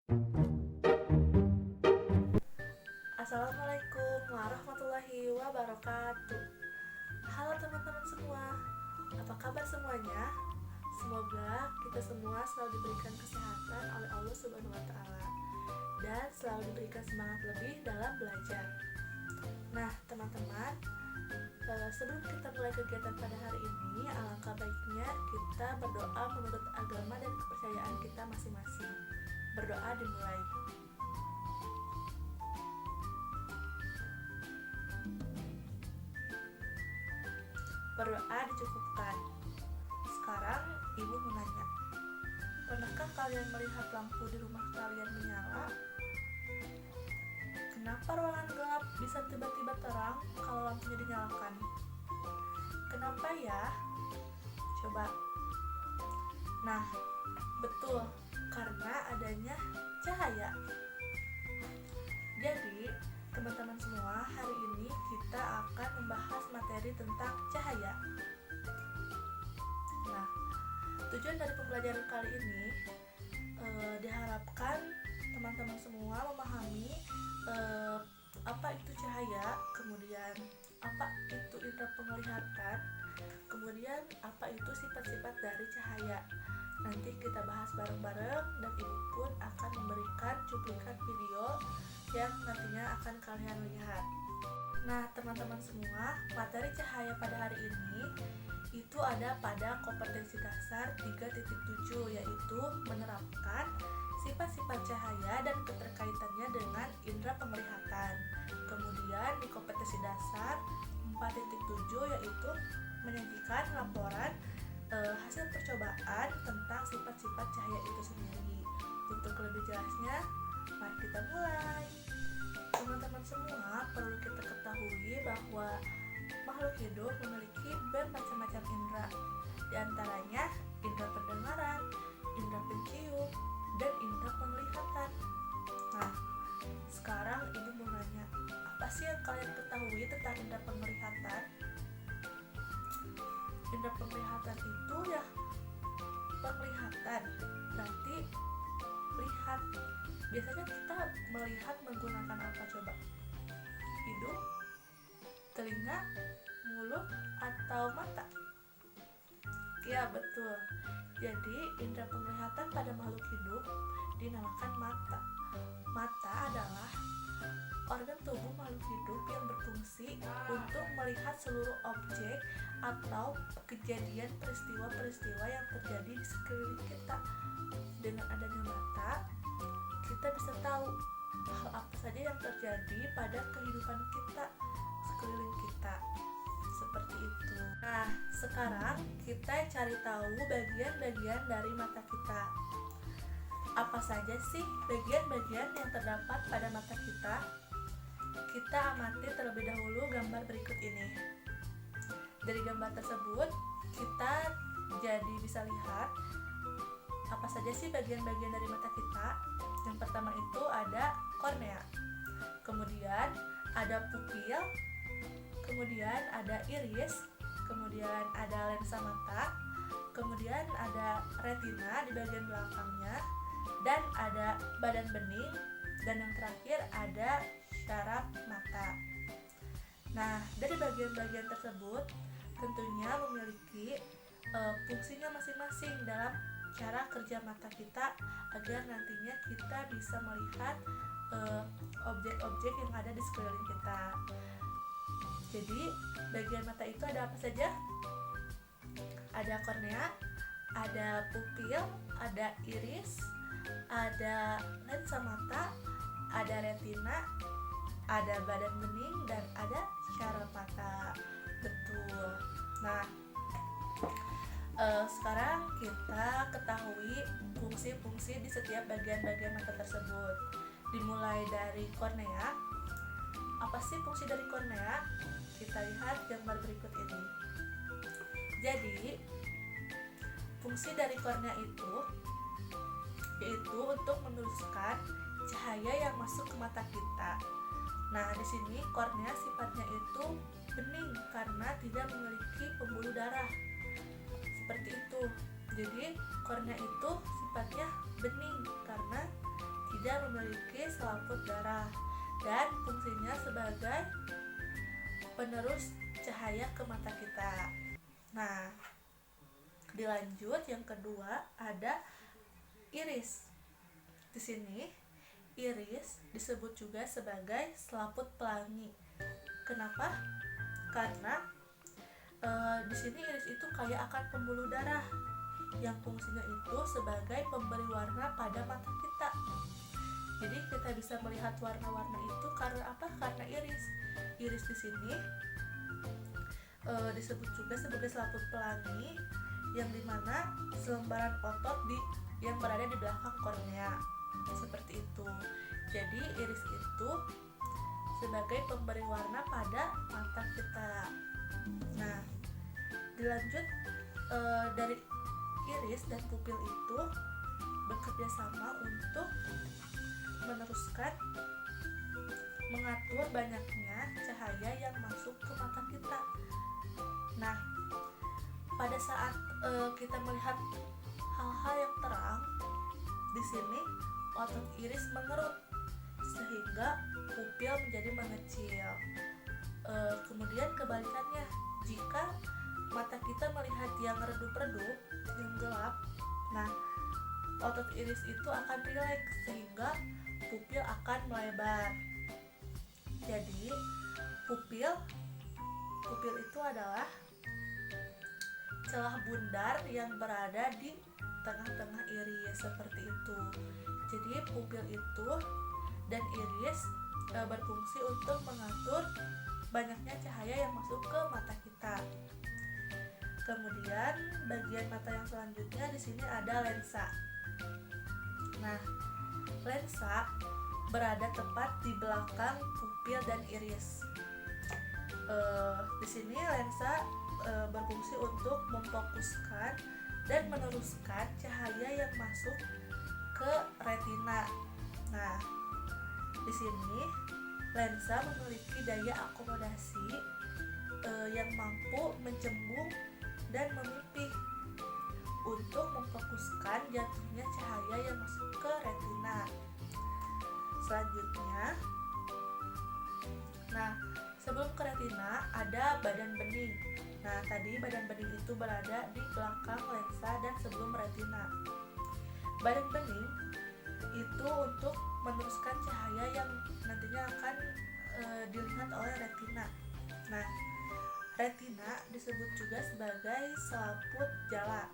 Assalamualaikum warahmatullahi wabarakatuh. Halo teman-teman semua, apa kabar semuanya? Semoga kita semua selalu diberikan kesehatan oleh Allah Subhanahu wa Ta'ala dan selalu diberikan semangat lebih dalam belajar. Nah, teman-teman, sebelum kita mulai kegiatan pada hari ini, alangkah baiknya kita berdoa menurut agama dan kepercayaan kita masing-masing. Berdoa dimulai. Berdoa dicukupkan. Sekarang ibu menanya, pernahkah kalian melihat lampu di rumah kalian menyala? Kenapa ruangan gelap bisa tiba-tiba terang kalau lampunya dinyalakan? Kenapa ya? Coba. Nah, betul, karena adanya cahaya. Jadi, teman-teman semua, hari ini kita akan membahas materi tentang cahaya. Nah, tujuan dari pembelajaran kali ini diharapkan teman-teman semua memahami apa itu cahaya, kemudian apa itu indera penglihatan, kemudian apa itu sifat-sifat dari cahaya. Nanti kita bahas bareng-bareng dan ibu pun akan memberikan cuplikan video yang nantinya akan kalian lihat. Nah, teman-teman semua, materi cahaya pada hari ini itu ada pada kompetensi dasar 3.7, yaitu menerapkan sifat-sifat cahaya dan keterkaitannya dengan indera penglihatan. Kemudian di kompetensi dasar 4.7 yaitu menyajikan laporan hasil percobaan tentang sifat-sifat cahaya itu sendiri. Untuk lebih jelasnya, mari kita mulai. Teman-teman semua, perlu kita ketahui bahwa makhluk hidup memiliki bermacam-macam indera. Di antaranya indera pendengaran, indera pencium, dan indera penglihatan. Nah, sekarang ibu mau nanya, apa sih yang kalian ketahui tentang indera penglihatan? Indera penglihatan itu ya penglihatan, berarti lihat. Biasanya kita melihat menggunakan apa coba? Hidung, telinga, mulut, atau mata? Ya, betul. Jadi, indera penglihatan pada makhluk hidup dinamakan mata. Mata adalah organ tubuh makhluk hidup yang berfungsi untuk melihat seluruh objek atau kejadian peristiwa-peristiwa yang terjadi di sekeliling kita. Dengan adanya mata, kita bisa tahu hal apa saja yang terjadi pada kehidupan kita, sekeliling kita. Seperti itu. Nah, sekarang kita cari tahu bagian-bagian dari mata kita. Apa saja sih bagian-bagian yang terdapat pada mata kita? Kita amati terlebih dahulu gambar berikut ini. Dari gambar tersebut, kita jadi bisa lihat apa saja sih bagian-bagian dari mata kita. Yang pertama itu ada kornea, kemudian ada pupil, kemudian ada iris, kemudian ada lensa mata, kemudian ada retina di bagian belakangnya, dan ada badan bening, dan yang terakhir ada syaraf mata. Nah, dari bagian-bagian tersebut tentunya memiliki fungsinya masing-masing dalam cara kerja mata kita agar nantinya kita bisa melihat objek-objek yang ada di sekeliling kita. Jadi, bagian mata itu ada apa saja? Ada kornea, ada pupil, ada iris, ada lensa mata, ada retina, ada badan bening, dan ada syaraf mata. Betul. Nah, sekarang kita ketahui fungsi-fungsi di setiap bagian-bagian mata tersebut. Dimulai dari kornea. Apa sih fungsi dari kornea? Kita lihat gambar berikut ini. Jadi, fungsi dari kornea itu yaitu untuk meneruskan cahaya yang masuk ke mata kita. Nah, di sini kornea sifatnya itu bening karena tidak memiliki pembuluh darah. Seperti itu. Jadi kornea itu sifatnya bening karena memiliki selaput darah dan fungsinya sebagai penerus cahaya ke mata kita. Nah, dilanjut yang kedua ada iris. Di sini iris disebut juga sebagai selaput pelangi. Kenapa? Karena di sini iris itu kaya akan pembuluh darah yang fungsinya itu sebagai pemberi warna pada mata kita. Jadi kita bisa melihat warna-warna itu karena apa? Karena iris. Iris di sini disebut juga sebagai selaput pelangi, yang dimana selembaran otot yang berada di belakang kornea, seperti itu. Jadi iris itu sebagai pemberi warna pada mata kita. Nah, dilanjut dari iris dan pupil itu bekerja sama untuk meneruskan mengatur banyaknya cahaya yang masuk ke mata kita. Nah, pada saat kita melihat hal-hal yang terang, di sini otot iris mengerut sehingga pupil menjadi mengecil. Kemudian kebalikannya, jika mata kita melihat yang redup-redup, yang gelap, nah otot iris itu akan rileks sehingga pupil akan melebar. Jadi pupil itu adalah celah bundar yang berada di tengah-tengah iris, seperti itu. Jadi pupil itu dan iris berfungsi untuk mengatur banyaknya cahaya yang masuk ke mata kita. Kemudian bagian mata yang selanjutnya di sini ada lensa. Nah, lensa berada tepat di belakang pupil dan iris. Di sini lensa berfungsi untuk memfokuskan dan meneruskan cahaya yang masuk ke retina. Nah, di sini lensa memiliki daya akomodasi yang mampu mencembung dan memipih untuk memfokuskan jatuhnya cahaya yang masuk ke retina. Selanjutnya, nah sebelum ke retina ada badan bening. Nah, tadi badan bening itu berada di belakang lensa dan sebelum retina. Badan bening itu untuk meneruskan cahaya yang nantinya akan dilihat oleh retina. Nah, retina disebut juga sebagai selaput jala.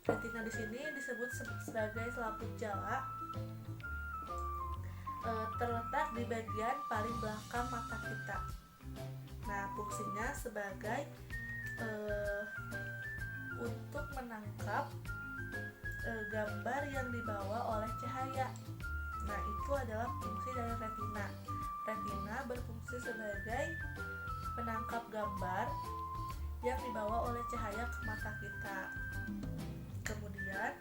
Retina di sini disebut sebagai selaput jala, terletak di bagian paling belakang mata kita. Nah, fungsinya sebagai untuk menangkap gambar yang dibawa oleh cahaya. Nah, itu adalah fungsi dari retina. Retina berfungsi sebagai penangkap gambar yang dibawa oleh cahaya ke mata kita. Kemudian,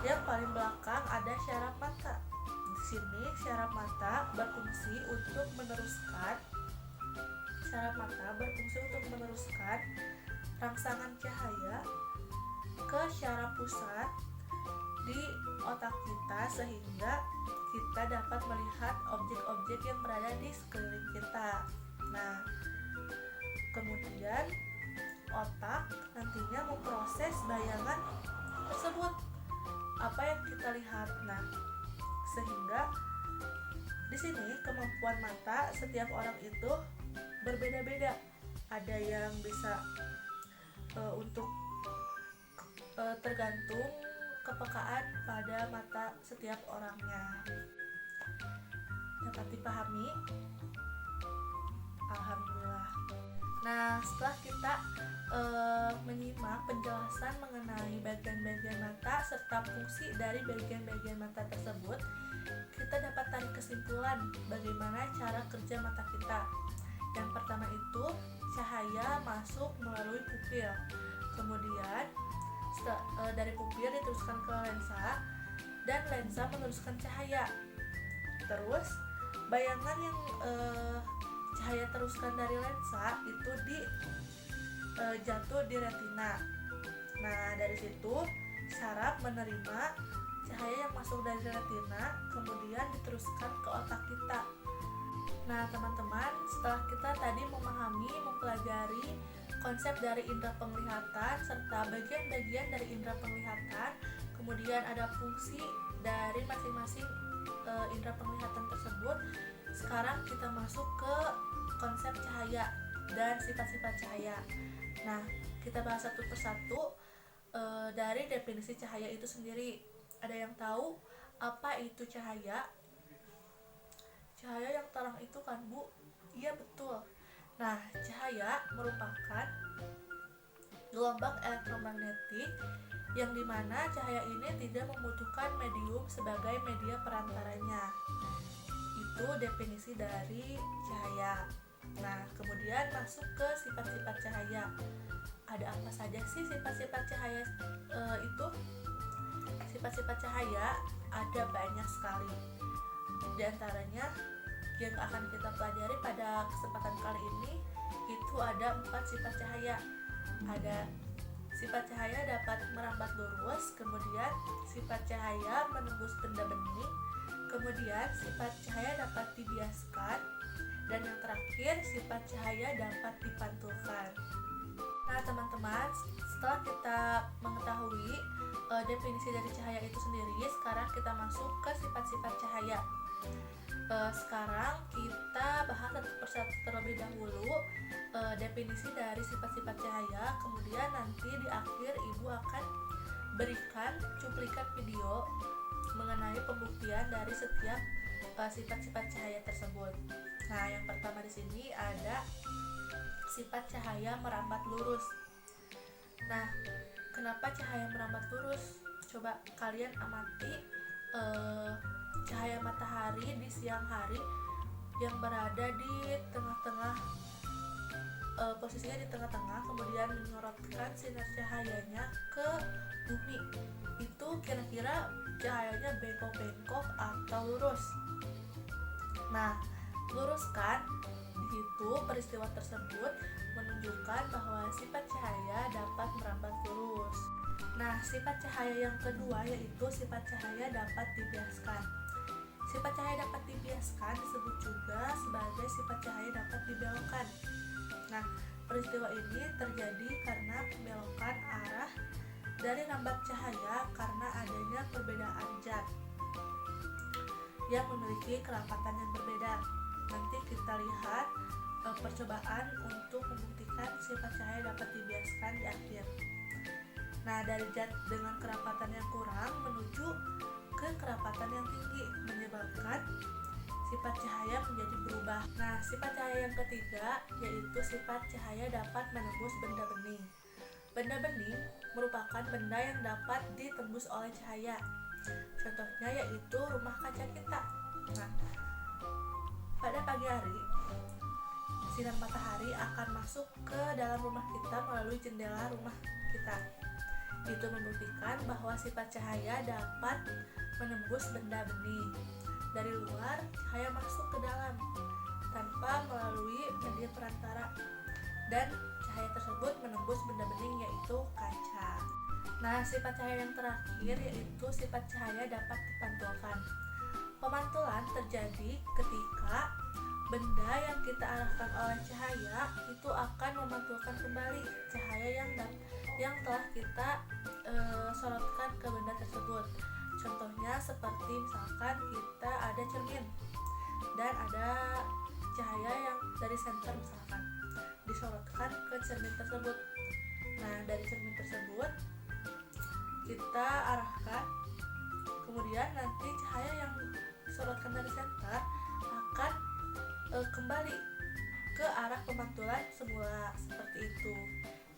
yang paling belakang ada syaraf mata. Di sini syaraf mata berfungsi untuk meneruskan rangsangan cahaya ke syaraf pusat di otak kita sehingga kita dapat melihat objek-objek yang berada di sekeliling kita. Nah, kemudian otak nantinya memproses bayangan tersebut, apa yang kita lihat. Nah, sehingga di sini kemampuan mata setiap orang itu berbeda-beda. Ada yang bisa untuk tergantung kepekaan pada mata setiap orangnya. Dapat dipahami? Alhamdulillah. Nah, setelah kita menyimak penjelasan mengenai bagian-bagian mata serta fungsi dari bagian-bagian mata tersebut, kita dapat tarik kesimpulan bagaimana cara kerja mata kita. Yang pertama itu cahaya masuk melalui pupil, kemudian dari pupil diteruskan ke lensa dan lensa meneruskan cahaya. Terus bayangan yang cahaya teruskan dari lensa itu jatuh di retina. Nah, dari situ saraf menerima cahaya yang masuk dari retina kemudian diteruskan ke otak kita. Nah teman-teman, setelah kita tadi mempelajari konsep dari indera penglihatan serta bagian-bagian dari indera penglihatan, kemudian ada fungsi dari masing-masing indera penglihatan tersebut. Sekarang kita masuk ke konsep cahaya dan sifat-sifat cahaya. Nah, kita bahas satu persatu dari definisi cahaya itu sendiri. Ada yang tahu apa itu cahaya? Cahaya yang terang itu kan, Bu? Iya, betul. Nah, cahaya merupakan gelombang elektromagnetik yang dimana cahaya ini tidak membutuhkan medium sebagai media perantaranya. Itu definisi dari cahaya. Nah, kemudian masuk ke sifat-sifat cahaya. Ada apa saja sih sifat-sifat cahaya itu? Sifat-sifat cahaya ada banyak sekali. Di antaranya yang akan kita pelajari pada kesempatan kali ini itu ada 4 sifat cahaya. Ada sifat cahaya dapat merambat lurus, kemudian sifat cahaya menembus benda bening, kemudian sifat cahaya dapat dibiaskan, dan yang terakhir sifat cahaya dapat dipantulkan. Nah teman-teman, setelah kita mengetahui definisi dari cahaya itu sendiri, sekarang kita masuk ke sifat-sifat cahaya. Sekarang kita bahas satu persatu terlebih dahulu definisi dari sifat-sifat cahaya, kemudian nanti di akhir Ibu akan berikan cuplikan video mengenai pembuktian dari setiap sifat-sifat cahaya tersebut. Nah, yang pertama di sini ada sifat cahaya merambat lurus. Nah, kenapa cahaya merambat lurus? Coba kalian amati cahaya matahari di siang hari yang berada di tengah-tengah, posisinya di tengah-tengah, kemudian menyorotkan sinar cahayanya ke bumi. Itu kira-kira cahayanya bengkok-bengkok atau lurus? Nah, lurus kan? Begitu peristiwa tersebut menunjukkan bahwa sifat cahaya dapat merambat lurus. Nah, sifat cahaya yang kedua yaitu sifat cahaya dapat dibiaskan. Sifat cahaya dapat dibiaskan disebut juga sebagai sifat cahaya dapat dibelokkan. Nah, peristiwa ini terjadi karena pembelokan arah dari rambat cahaya karena adanya perbedaan zat yang memiliki kerapatan yang berbeda. Nanti kita lihat percobaan untuk membuktikan sifat cahaya dapat dibiaskan di akhir. Nah, dari zat dengan kerapatan yang kurang menuju ke kerapatan yang tinggi menyebabkan sifat cahaya menjadi berubah. Nah, sifat cahaya yang ketiga yaitu sifat cahaya dapat menembus benda bening. Benda bening merupakan benda yang dapat ditembus oleh cahaya. Contohnya yaitu rumah kaca kita. Nah, pada pagi hari sinar matahari akan masuk ke dalam rumah kita melalui jendela rumah kita. Itu membuktikan bahwa sifat cahaya dapat menembus benda bening. Dari luar, cahaya masuk ke dalam tanpa melalui media perantara, dan cahaya tersebut menembus benda bening yaitu kaca. Nah, sifat cahaya yang terakhir yaitu sifat cahaya dapat dipantulkan. Pemantulan terjadi ketika benda yang kita arahkan oleh cahaya itu akan memantulkan kembali cahaya yang telah kita sorotkan ke benda tersebut. Contohnya seperti misalkan kita ada cermin dan ada cahaya yang dari senter misalkan disorotkan ke cermin tersebut. Nah, dari cermin tersebut kita arahkan, kemudian nanti cahaya yang disorotkan dari senter akan kembali ke arah pemantulan semula, seperti itu.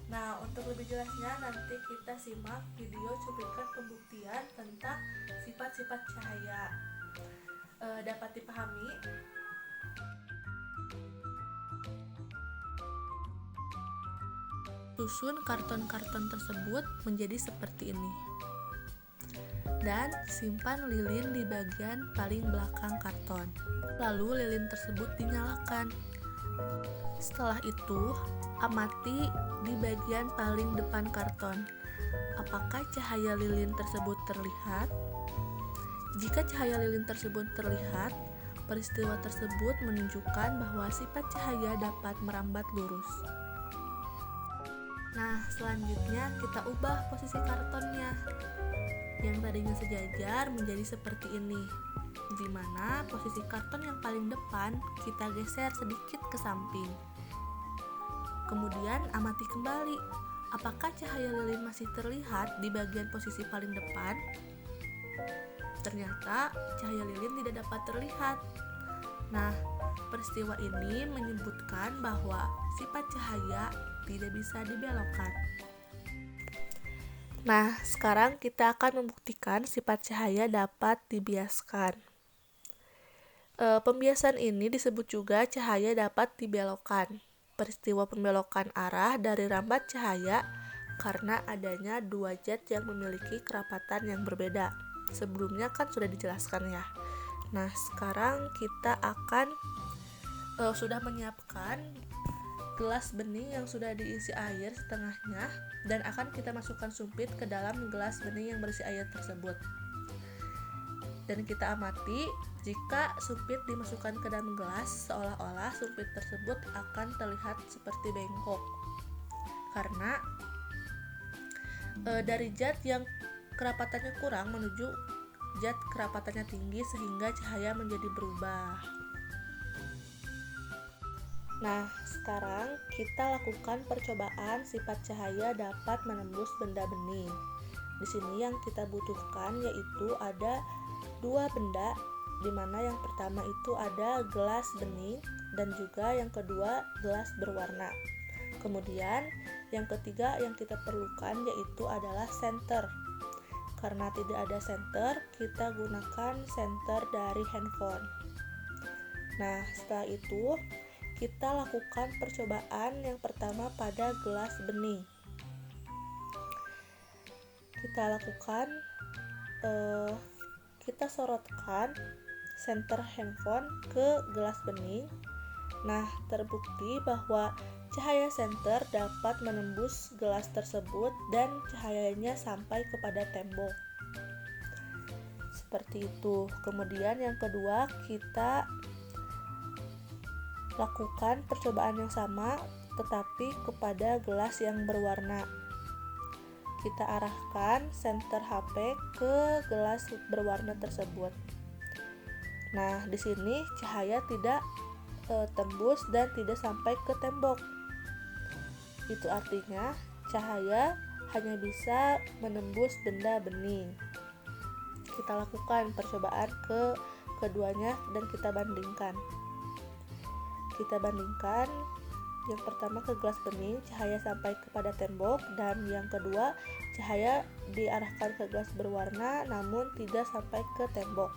Nah, untuk lebih jelasnya nanti kita simak video cuplikan pembuktian tentang sifat-sifat cahaya. Dapat dipahami? Susun karton-karton tersebut menjadi seperti ini. Dan simpan lilin di bagian paling belakang karton. Lalu lilin tersebut dinyalakan. Setelah itu, amati di bagian paling depan karton. Apakah cahaya lilin tersebut terlihat? Jika cahaya lilin tersebut terlihat, peristiwa tersebut menunjukkan bahwa sifat cahaya dapat merambat lurus. Nah, selanjutnya kita ubah posisi kartonnya. Yang tadinya sejajar menjadi seperti ini, di mana posisi karton yang paling depan kita geser sedikit ke samping. Kemudian amati kembali, apakah cahaya lilin masih terlihat di bagian posisi paling depan? Ternyata cahaya lilin tidak dapat terlihat. Nah, peristiwa ini menyebutkan bahwa sifat cahaya tidak bisa dibelokkan. Nah, sekarang kita akan membuktikan sifat cahaya dapat dibiaskan. Pembiasan ini disebut juga cahaya dapat dibelokkan. Peristiwa pembelokan arah dari rambat cahaya karena adanya dua zat yang memiliki kerapatan yang berbeda. Sebelumnya kan sudah dijelaskan ya. Nah, sekarang kita akan sudah menyiapkan gelas bening yang sudah diisi air setengahnya dan akan kita masukkan sumpit ke dalam gelas bening yang berisi air tersebut. Dan kita amati jika sumpit dimasukkan ke dalam gelas, seolah-olah sumpit tersebut akan terlihat seperti bengkok. Karena dari zat yang kerapatannya kurang menuju zat kerapatannya tinggi sehingga cahaya menjadi berubah. Nah, sekarang kita lakukan percobaan sifat cahaya dapat menembus benda bening. Di sini yang kita butuhkan yaitu ada dua benda, di mana yang pertama itu ada gelas bening dan juga yang kedua gelas berwarna. Kemudian yang ketiga yang kita perlukan yaitu adalah senter. Karena tidak ada senter, kita gunakan senter dari handphone. Nah, setelah itu kita lakukan percobaan yang pertama pada gelas bening. Kita sorotkan senter handphone ke gelas bening. Nah, terbukti bahwa cahaya senter dapat menembus gelas tersebut dan cahayanya sampai kepada tembok. Seperti itu. Kemudian yang kedua, kita lakukan percobaan yang sama tetapi kepada gelas yang berwarna. Kita arahkan senter HP ke gelas berwarna tersebut. Nah, di sini cahaya tidak tembus dan tidak sampai ke tembok. Itu artinya cahaya hanya bisa menembus benda bening. Kita lakukan percobaan ke keduanya dan kita bandingkan. Yang pertama ke gelas bening, cahaya sampai kepada tembok, dan yang kedua cahaya diarahkan ke gelas berwarna namun tidak sampai ke tembok.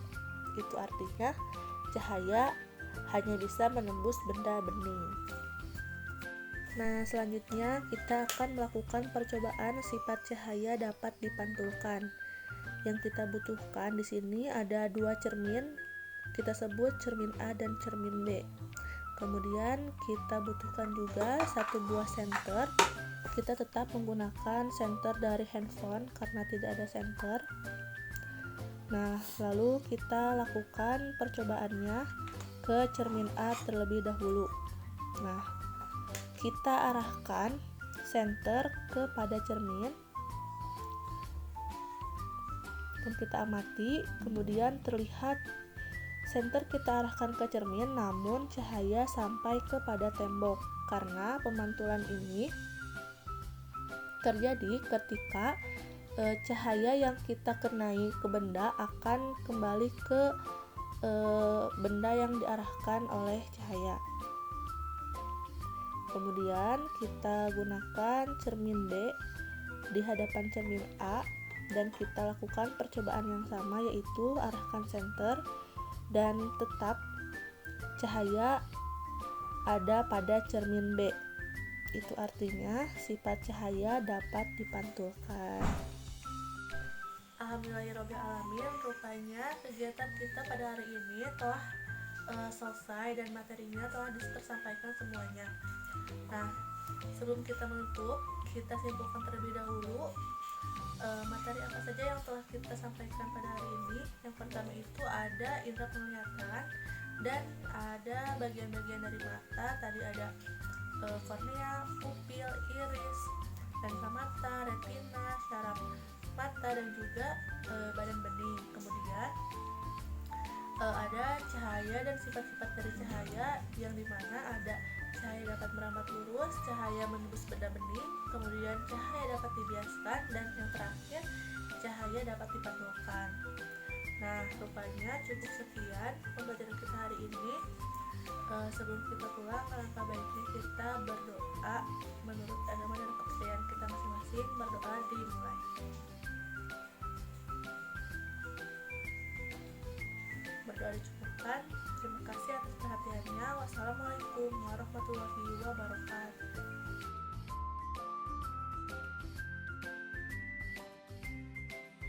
Itu artinya cahaya hanya bisa menembus benda bening. Nah, selanjutnya kita akan melakukan percobaan sifat cahaya dapat dipantulkan. Yang kita butuhkan di sini ada dua cermin, kita sebut cermin A dan cermin B. Kemudian kita butuhkan juga satu buah senter. Kita tetap menggunakan senter dari handphone karena tidak ada senter. Nah, lalu kita lakukan percobaannya ke cermin A terlebih dahulu. Nah, kita arahkan senter kepada cermin dan kita amati, kemudian terlihat senter kita arahkan ke cermin namun cahaya sampai kepada tembok karena pemantulan ini terjadi ketika cahaya yang kita kenai ke benda akan kembali ke benda yang diarahkan oleh cahaya. Kemudian kita gunakan cermin B di hadapan cermin A dan kita lakukan percobaan yang sama, yaitu arahkan senter dan tetap cahaya ada pada cermin B. Itu artinya sifat cahaya dapat dipantulkan. Alhamdulillahirobbilalamin, rupanya kegiatan kita pada hari ini telah selesai dan materinya telah tersampaikan semuanya. Nah, sebelum kita menutup, kita simpulkan terlebih dahulu Materi apa saja yang telah kita sampaikan pada hari ini? Yang pertama itu ada indera penglihatan dan ada bagian-bagian dari mata. Tadi ada kornea, pupil, iris, lensa mata, retina, syaraf mata, dan juga badan bening. Kemudian ada cahaya dan sifat-sifat dari cahaya, yang dimana ada cahaya dapat merambat lurus, cahaya menembus benda bening, kemudian cahaya dapat dibiaskan, dan yang terakhir cahaya dapat dipantulkan. Nah, rupanya cukup sekian pembelajaran kita hari ini. Sebelum kita pulang, alangkah baiknya kita berdoa menurut agama dan kepercayaan kita masing-masing. Berdoa dimulai. Berdoa dicukupkan. Terima kasih atas perhatiannya. Wassalamualaikum warahmatullahi wabarakatuh.